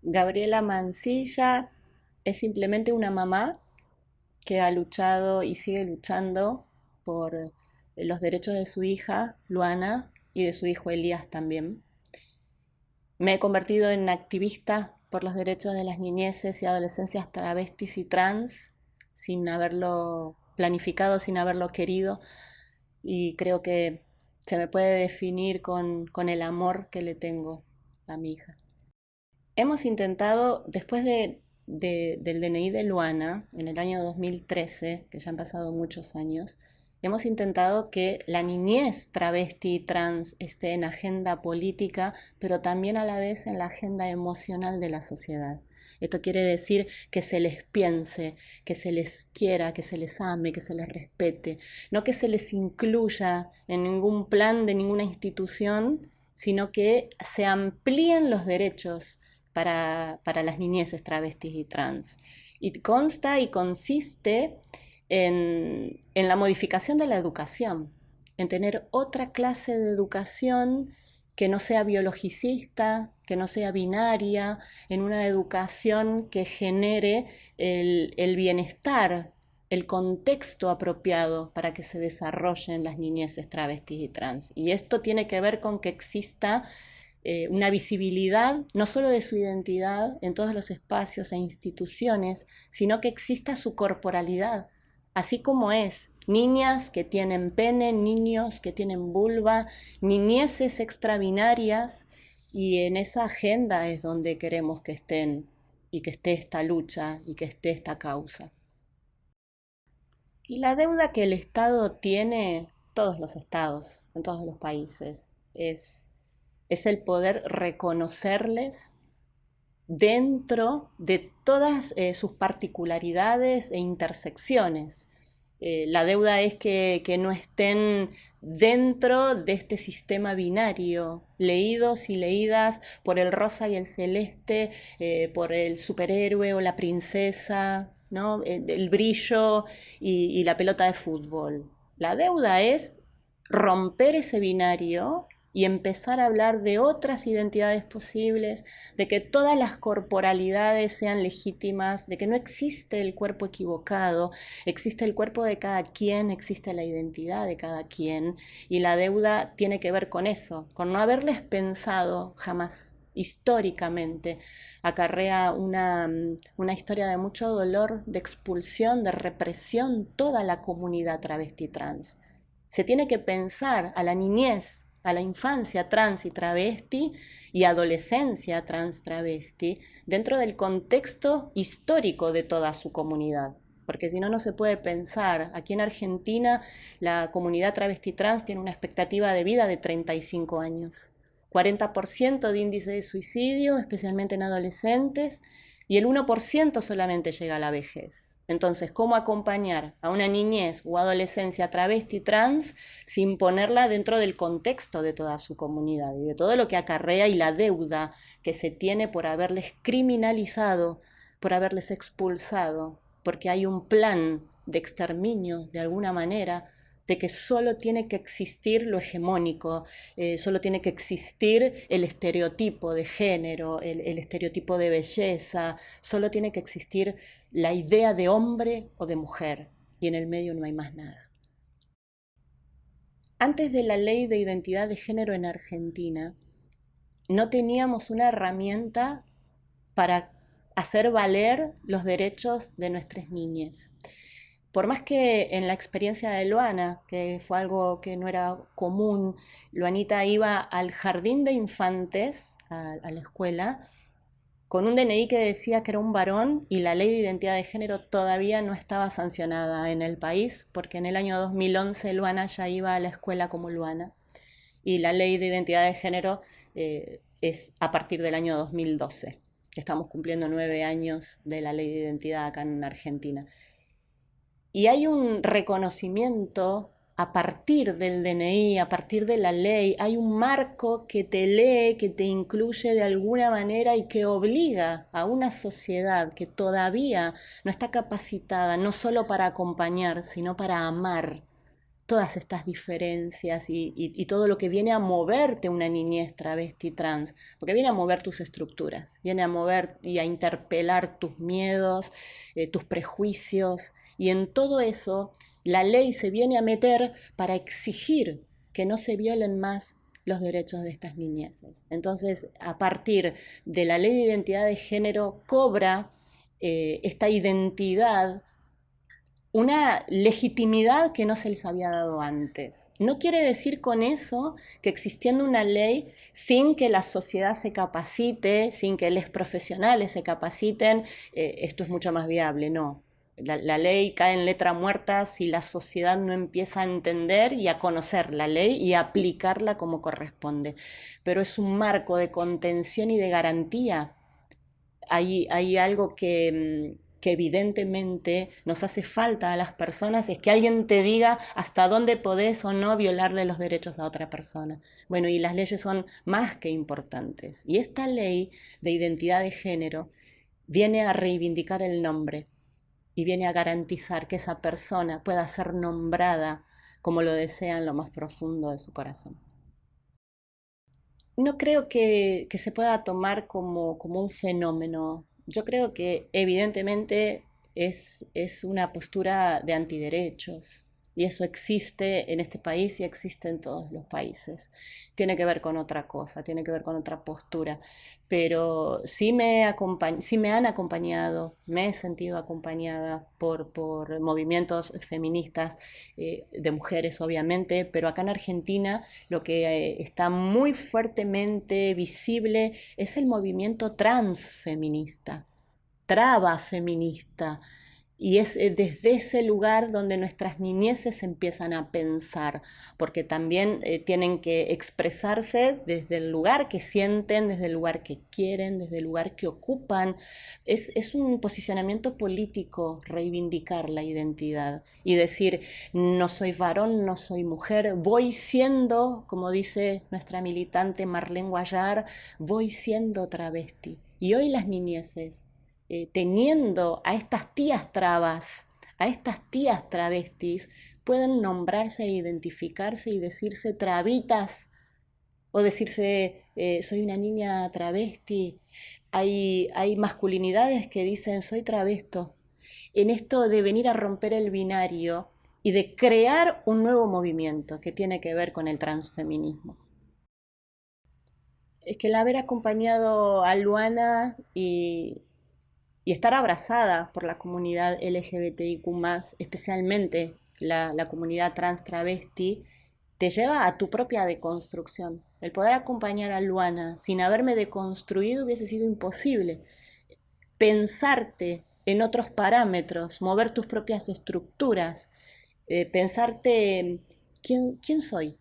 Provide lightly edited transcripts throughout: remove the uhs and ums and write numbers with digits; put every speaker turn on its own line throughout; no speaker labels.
Gabriela Mancilla es simplemente una mamá que ha luchado y sigue luchando por los derechos de su hija, Luana, y de su hijo Elías también. Me he convertido en activista por los derechos de las niñeces y adolescencias travestis y trans, sin haberlo planificado, sin haberlo querido, y creo que se me puede definir con el amor que le tengo a mi hija. Hemos intentado, después del DNI de Luana, en el año 2013, que ya han pasado muchos años, hemos intentado que la niñez travesti y trans esté en agenda política, pero también a la vez en la agenda emocional de la sociedad. Esto quiere decir que se les piense, que se les quiera, que se les ame, que se les respete, no que se les incluya en ningún plan de ninguna institución, sino que se amplíen los derechos para las niñeces travestis y trans. Y consta y consiste en la modificación de la educación, en tener otra clase de educación que no sea biologicista, que no sea binaria, en una educación que genere el bienestar, el contexto apropiado para que se desarrollen las niñeces travestis y trans. Y esto tiene que ver con que exista una visibilidad no solo de su identidad en todos los espacios e instituciones, sino que exista su corporalidad, así como es. Niñas que tienen pene, niños que tienen vulva, niñeces extrabinarias, y en esa agenda es donde queremos que estén y que esté esta lucha y que esté esta causa. Y la deuda que el Estado tiene, todos los estados, en todos los países, es el poder reconocerles dentro de todas sus particularidades e intersecciones. La deuda es que no estén dentro de este sistema binario, leídos y leídas por el rosa y el celeste, por el superhéroe o la princesa, ¿no? El brillo y la pelota de fútbol. La deuda es romper ese binario y empezar a hablar de otras identidades posibles, de que todas las corporalidades sean legítimas, de que no existe el cuerpo equivocado, existe el cuerpo de cada quien, existe la identidad de cada quien, y la deuda tiene que ver con eso, con no haberles pensado jamás históricamente. Acarrea una historia de mucho dolor, de expulsión, de represión, toda la comunidad travesti trans. Se tiene que pensar a la niñez, a la infancia trans y travesti y adolescencia trans travesti dentro del contexto histórico de toda su comunidad. Porque si no, no se puede pensar. Aquí en Argentina la comunidad travesti trans tiene una expectativa de vida de 35 años. 40% de índice de suicidio, especialmente en adolescentes, y el 1% solamente llega a la vejez. Entonces, ¿cómo acompañar a una niñez o adolescencia travesti trans sin ponerla dentro del contexto de toda su comunidad y de todo lo que acarrea y la deuda que se tiene por haberles criminalizado, por haberles expulsado, porque hay un plan de exterminio de alguna manera, de que solo tiene que existir lo hegemónico, solo tiene que existir el estereotipo de género, el estereotipo de belleza, solo tiene que existir la idea de hombre o de mujer, y en el medio no hay más nada. Antes de la ley de identidad de género en Argentina, no teníamos una herramienta para hacer valer los derechos de nuestras niñas. Por más que en la experiencia de Luana, que fue algo que no era común, Luanita iba al jardín de infantes, a la escuela, con un DNI que decía que era un varón, y la ley de identidad de género todavía no estaba sancionada en el país, porque en el año 2011 Luana ya iba a la escuela como Luana, y la ley de identidad de género es a partir del año 2012. Estamos cumpliendo 9 años de la ley de identidad acá en Argentina. Y hay un reconocimiento a partir del DNI, a partir de la ley, hay un marco que te lee, que te incluye de alguna manera y que obliga a una sociedad que todavía no está capacitada no solo para acompañar, sino para amar, todas estas diferencias y todo lo que viene a moverte una niñez travesti trans, porque viene a mover tus estructuras, viene a mover y a interpelar tus miedos, tus prejuicios, y en todo eso la ley se viene a meter para exigir que no se violen más los derechos de estas niñeces. Entonces, a partir de la ley de identidad de género, cobra esta identidad una legitimidad que no se les había dado antes. No quiere decir con eso que existiendo una ley sin que la sociedad se capacite, sin que los profesionales se capaciten, esto es mucho más viable, no. La ley cae en letra muerta si la sociedad no empieza a entender y a conocer la ley y a aplicarla como corresponde. Pero es un marco de contención y de garantía. Hay algo que evidentemente nos hace falta a las personas, es que alguien te diga hasta dónde podés o no violarle los derechos a otra persona. Bueno, y las leyes son más que importantes. Y esta ley de identidad de género viene a reivindicar el nombre y viene a garantizar que esa persona pueda ser nombrada como lo desea en lo más profundo de su corazón. No creo que se pueda tomar como un fenómeno. Yo creo que evidentemente es una postura de antiderechos. Y eso existe en este país y existe en todos los países. Tiene que ver con otra cosa, tiene que ver con otra postura. Pero sí me han acompañado, me he sentido acompañada por movimientos feministas, de mujeres obviamente, pero acá en Argentina lo que está muy fuertemente visible es el movimiento transfeminista, traba feminista. Y es desde ese lugar donde nuestras niñeces empiezan a pensar, porque también tienen que expresarse desde el lugar que sienten, desde el lugar que quieren, desde el lugar que ocupan. Es un posicionamiento político reivindicar la identidad y decir, no soy varón, no soy mujer, voy siendo, como dice nuestra militante Marlene Guayar, voy siendo travesti. Y hoy las niñeces teniendo a estas tías trabas, a estas tías travestis, pueden nombrarse e identificarse y decirse travitas o decirse soy una niña travesti. Hay masculinidades que dicen soy travesto. En esto de venir a romper el binario y de crear un nuevo movimiento que tiene que ver con el transfeminismo. Es que el haber acompañado a Luana y estar abrazada por la comunidad LGBTIQ+, especialmente la comunidad trans travesti, te lleva a tu propia deconstrucción. El poder acompañar a Luana sin haberme deconstruido hubiese sido imposible. Pensarte en otros parámetros, mover tus propias estructuras, pensarte quién soy,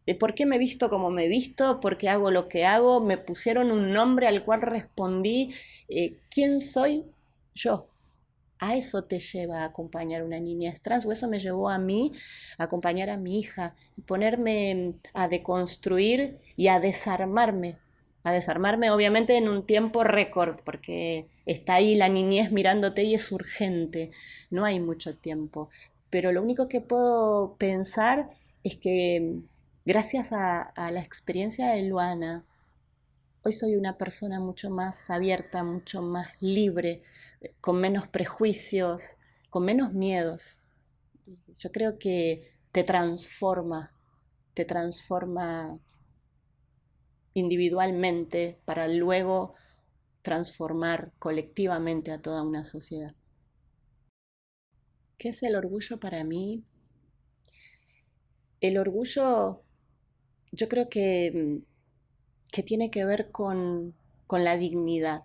de por qué me visto como me visto, por qué hago lo que hago, me pusieron un nombre al cual respondí, ¿quién soy yo? A eso te lleva a acompañar a una niñez trans, o eso me llevó a mí a acompañar a mi hija, ponerme a deconstruir y a desarmarme obviamente en un tiempo récord, porque está ahí la niñez mirándote y es urgente, no hay mucho tiempo. Pero lo único que puedo pensar es que gracias a la experiencia de Luana, hoy soy una persona mucho más abierta, mucho más libre, con menos prejuicios, con menos miedos. Yo creo que te transforma individualmente para luego transformar colectivamente a toda una sociedad. ¿Qué es el orgullo para mí? El orgullo yo creo que tiene que ver con la dignidad,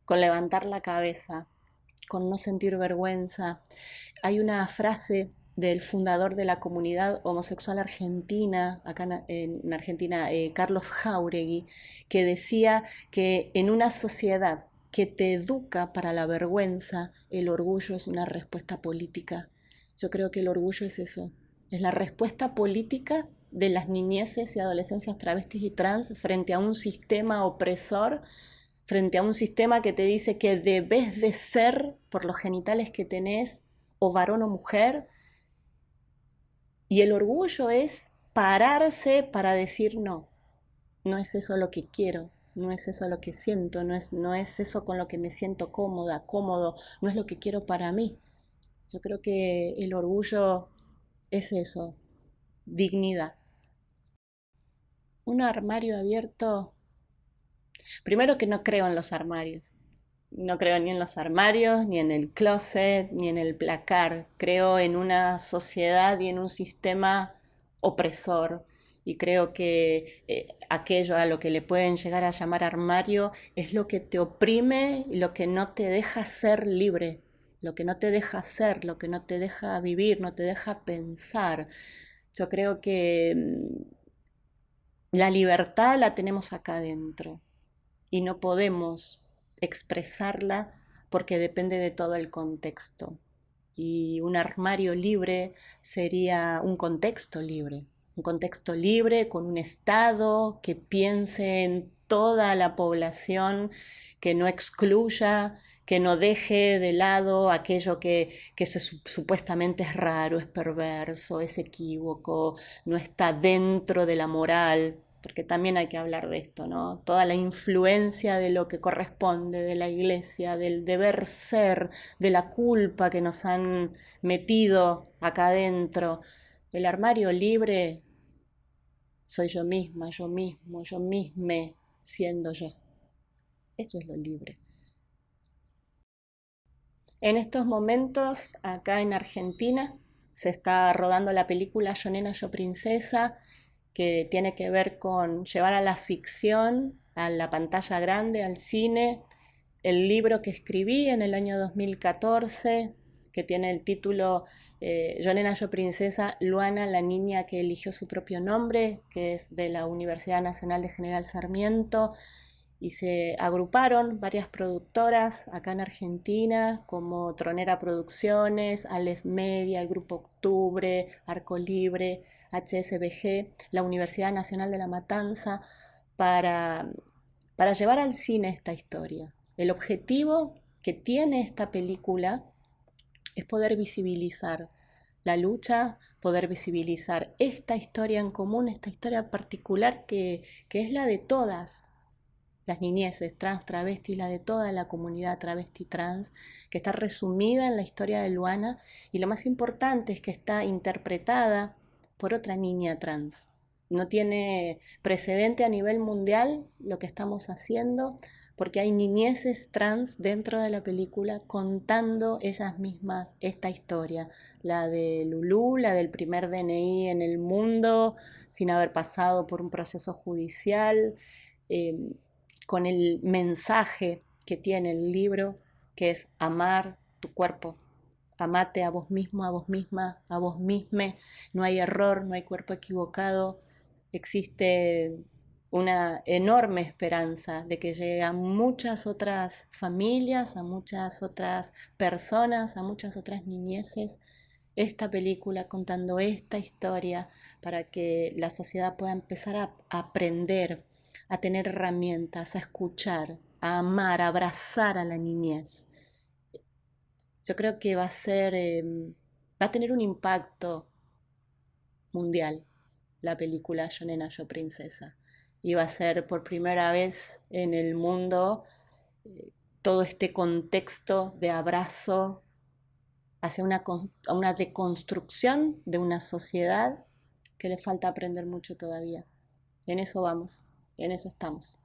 con levantar la cabeza, con no sentir vergüenza. Hay una frase del fundador de la comunidad homosexual argentina, acá en Argentina, Carlos Jáuregui, que decía que en una sociedad que te educa para la vergüenza, el orgullo es una respuesta política. Yo creo que el orgullo es eso, es la respuesta política de las niñeces y adolescencias travestis y trans frente a un sistema opresor, frente a un sistema que te dice que debes de ser, por los genitales que tenés, o varón o mujer, Y el orgullo es pararse para decir no, no es eso lo que quiero, no es eso lo que siento, no es eso con lo que me siento cómoda, cómodo, no es lo que quiero para mí. Yo creo que el orgullo es eso, dignidad. Un armario abierto, primero que no creo en los armarios. No creo ni en los armarios, ni en el closet, ni en el placar. Creo en una sociedad y en un sistema opresor. Y creo que aquello a lo que le pueden llegar a llamar armario es lo que te oprime y lo que no te deja ser libre, lo que no te deja ser, lo que no te deja vivir, no te deja pensar. Yo creo que la libertad la tenemos acá dentro y no podemos expresarla porque depende de todo el contexto. Y un armario libre sería un contexto libre con un Estado que piense en toda la población, que no excluya, que no deje de lado aquello que supuestamente es raro, es perverso, es equívoco, no está dentro de la moral, porque también hay que hablar de esto, ¿no? Toda la influencia de lo que corresponde, de la iglesia, del deber ser, de la culpa que nos han metido acá adentro. El armario libre soy yo misma, yo mismo, yo misme siendo yo. Eso es lo libre. En estos momentos, acá en Argentina, se está rodando la película Yo Nena, Yo Princesa, que tiene que ver con llevar a la ficción a la pantalla grande, al cine, el libro que escribí en el año 2014, que tiene el título Yo Nena, Yo Princesa, Luana, la niña que eligió su propio nombre, que es de la Universidad Nacional de General Sarmiento, y se agruparon varias productoras acá en Argentina, como Tronera Producciones, Aleph Media, el Grupo Octubre, Arco Libre, HSBG, la Universidad Nacional de La Matanza, para, para llevar al cine esta historia. El objetivo que tiene esta película es poder visibilizar la lucha, poder visibilizar esta historia en común, esta historia particular que es la de todas las niñeces trans, travestis, la de toda la comunidad travesti trans, que está resumida en la historia de Luana, y lo más importante es que está interpretada por otra niña trans. No tiene precedente a nivel mundial lo que estamos haciendo, porque hay niñeces trans dentro de la película contando ellas mismas esta historia, la de Lulú, la del primer DNI en el mundo, sin haber pasado por un proceso judicial, eh, con el mensaje que tiene el libro, que es amar tu cuerpo. Amate a vos mismo, a vos misma, a vos misme. No hay error, no hay cuerpo equivocado. Existe una enorme esperanza de que llegue a muchas otras familias, a muchas otras personas, a muchas otras niñeces esta película contando esta historia para que la sociedad pueda empezar a aprender, a tener herramientas, a escuchar, a amar, a abrazar a la niñez. Yo creo que va a tener un impacto mundial la película Yo Nena, Yo Princesa. Y va a ser por primera vez en el mundo todo este contexto de abrazo hacia una deconstrucción de una sociedad que le falta aprender mucho todavía. En eso vamos, en eso estamos.